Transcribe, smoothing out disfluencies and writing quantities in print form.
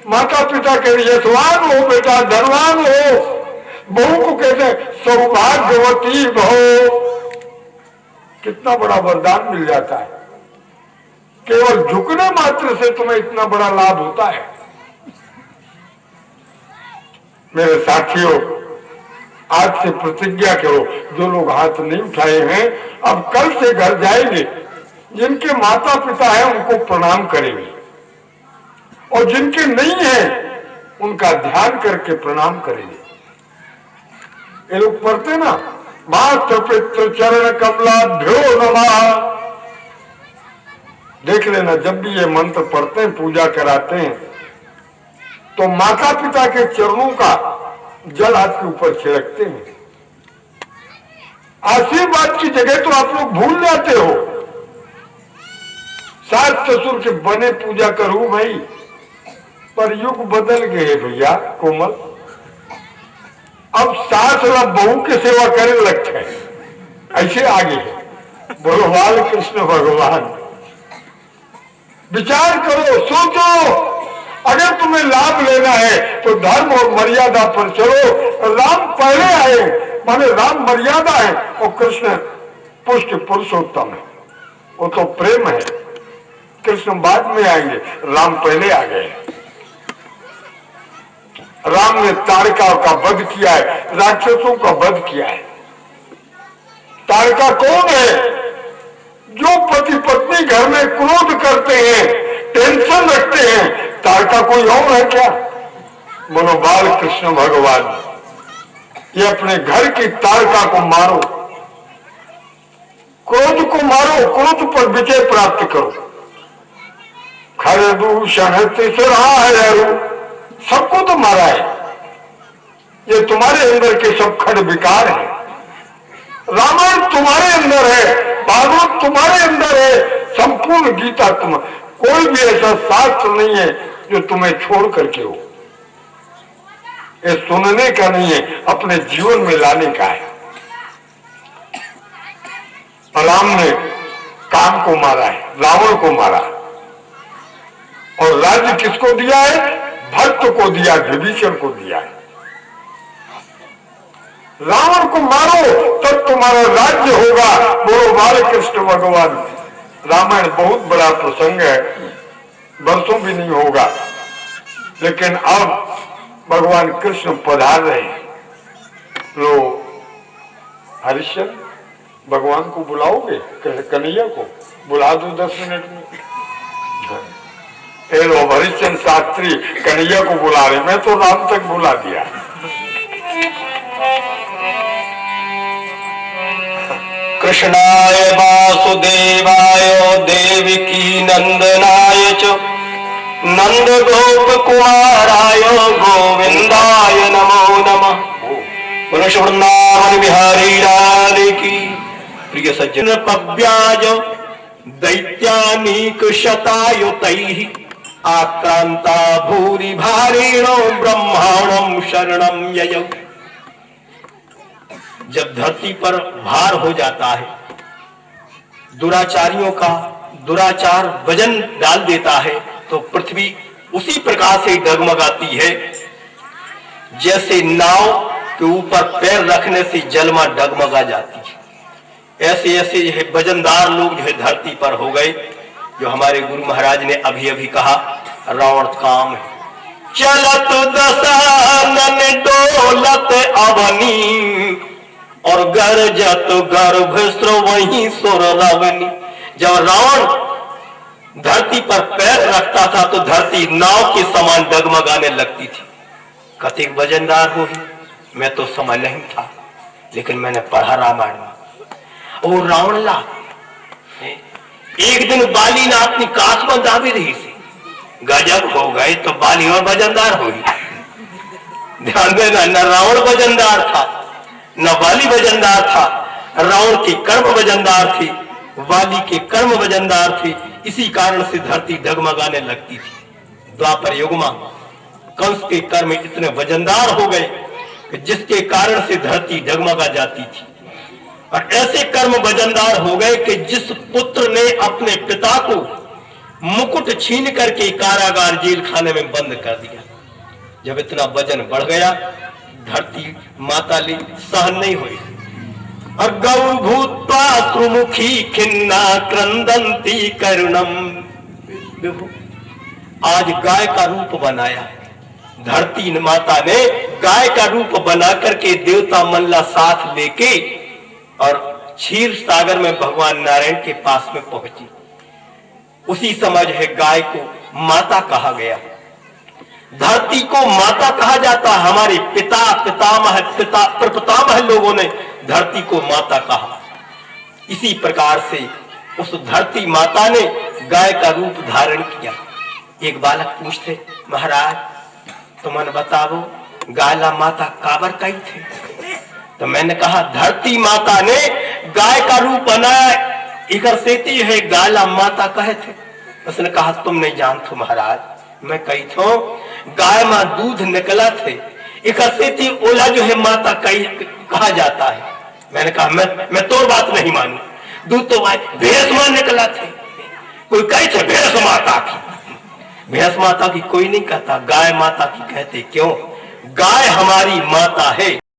माता पिता के यशवान हो बेटा, धनवान हो। बहू को कहते सौभाग्यवती भव, कितना बड़ा वरदान मिल जाता है। केवल झुकने मात्र से तुम्हें इतना बड़ा लाभ होता है। मेरे साथियों, आज से प्रतिज्ञा करो, जो लोग हाथ नहीं उठाए हैं अब कल से घर जाएंगे, जिनके माता पिता हैं उनको प्रणाम करेंगे, और जिनके नहीं हैं उनका ध्यान करके प्रणाम करेंगे। ये लोग पढ़ते ना, मातृ पितृ चरण कमलाभ्यो नमः। देख लेना, जब भी ये मंत्र पढ़ते हैं, पूजा कराते हैं, तो माता पिता के चरणों का जल आपके ऊपर छिड़कते हैं। आशीर्वाद की जगह तो आप लोग भूल जाते हो। सास ससुर के बने पूजा करूं भाई, पर युग बदल गए भैया कोमल। अब सास और बहू की सेवा करने लगते हैं, ऐसे आगे है। बोलो बाल कृष्ण भगवान। विचार करो, सोचो, अगर तुम्हें लाभ लेना है तो धर्म और मर्यादा पर चलो। राम पहले आए, माने राम मर्यादा है, और कृष्ण पुष्ट पुरुषोत्तम है, वो तो प्रेम है। कृष्ण बाद में आएंगे, राम पहले आ गए। राम ने ताड़का का वध किया है, राक्षसों का वध किया है। ताड़का कौन है? जो पति पत्नी घर में क्रोध करते हैं, टेंशन रखते हैं। ताड़का कोई और है क्या? बोलो बाल कृष्ण भगवान। ये अपने घर की ताड़का को मारो, क्रोध को मारो, क्रोध पर विजय प्राप्त करो। खरदूषण तीसरा है, सबको तो मारा है। ये तुम्हारे अंदर के सब खंड विकार है। रामायण तुम्हारे अंदर है, भागवत तुम्हारे अंदर है, संपूर्ण गीता तुम। कोई भी ऐसा शास्त्र नहीं है जो तुम्हें छोड़ करके हो। ये सुनने का नहीं है, अपने जीवन में लाने का है। राम ने काम को मारा है, रावण को मारा, और राज्य किसको दिया है? भक्त को दिया, विभीषण को दिया है। रावण को मारो तब तुम्हारा राज्य होगा। बोलो बाल कृष्ण भगवान। रामायण बहुत बड़ा प्रसंग है, वर्षों भी नहीं होगा, लेकिन अब भगवान कृष्ण पधार रहे हैं। लो हरिश्चंद्र, भगवान को बुलाओगे? कन्हैया को बुला दो 10 मिनट में। लो हरिश्चंद्र शास्त्री कन्हैया को बुला रहे, मैं तो राम तक बुला दिया। कृष्णाय वासुदेवाय देवकी नंदनाय च नंद गोप कुमाराय गोविंदाय नमो नमः। पुरुष वृंदावन बिहारी लाल की। प्रिय सज्जन पव्याज दैत्यानीक शतायुतैः आक्रांता भूरि भारेणो ब्रह्मांडं शरणं ययौ। जब धरती पर भार हो जाता है, दुराचारियों का दुराचार वजन डाल देता है, तो पृथ्वी उसी प्रकार से डगमगाती है जैसे नाव के ऊपर पैर रखने से जलमा डगमगा जाती है। ऐसे ऐसे जो है वजनदार लोग जो है धरती पर हो गए, जो हमारे गुरु महाराज ने अभी अभी कहा, रावण काम है। चलत दशानन डोलत अवनी और गरजत गर्भ स्रवहि सुर रवनी। जब रावण धरती पर पैर रखता था तो धरती नाव के समान डगमगाने लगती थी। कतिक वजनदार हो, मैं तो समय नहीं था, लेकिन मैंने पढ़ा रामायण में। और रावण ला एक दिन बाली ने अपनी काश में दाबी रही थी, गजब हो गए तो बाली और वजनदार हो गई। ध्यान देना, न रावण वजनदार था न बाली वजनदार था। रावण की कर्म वजनदार थी, वाली के कर्म वजनदार थी। इसी कारण से धरती डगमगाने लगती थी। द्वापर युग में कंस के कर्म इतने वजनदार हो गए कि जिसके कारण से धरती डगमगा जाती थी। और ऐसे कर्म वजनदार हो गए कि जिस पुत्र ने अपने पिता को मुकुट छीन करके कारागार जेल खाने में बंद कर दिया। जब इतना वजन बढ़ गया, धरती माता ली सहन नहीं हुई और गौ भूत्वा त्रिमुखी खिन्ना क्रंदंती करुणम, आज गाय का रूप बनाया। धरती माता ने गाय का रूप बना करके देवता मल्ला साथ लेके और क्षीर सागर में भगवान नारायण के पास में पहुंची। उसी समय है गाय को माता कहा गया। धरती को माता कहा जाता। हमारे पिता प्रपितामह लोगों ने धरती को माता कहा। इसी प्रकार से उस धरती माता ने गाय का रूप धारण किया। एक बालक पूछते, महाराज तुमने बताओ गायला माता काबर कही थे? तो मैंने कहा धरती माता ने गाय का रूप बनाया, इकर सेती है गायला माता कहे थे। उसने कहा तुम नहीं जानते महाराज, मैं कही थो गाय में दूध निकला थे, इकर सेती ओला जो है माता कहा जाता है। मैंने कहा मैं तो बात नहीं मानू, दूध तो भैंस मां निकला थे। कोई कही थे भैंस माता की, भैंस माता की कोई नहीं कहता, गाय माता की कहते। क्यों? गाय हमारी माता है।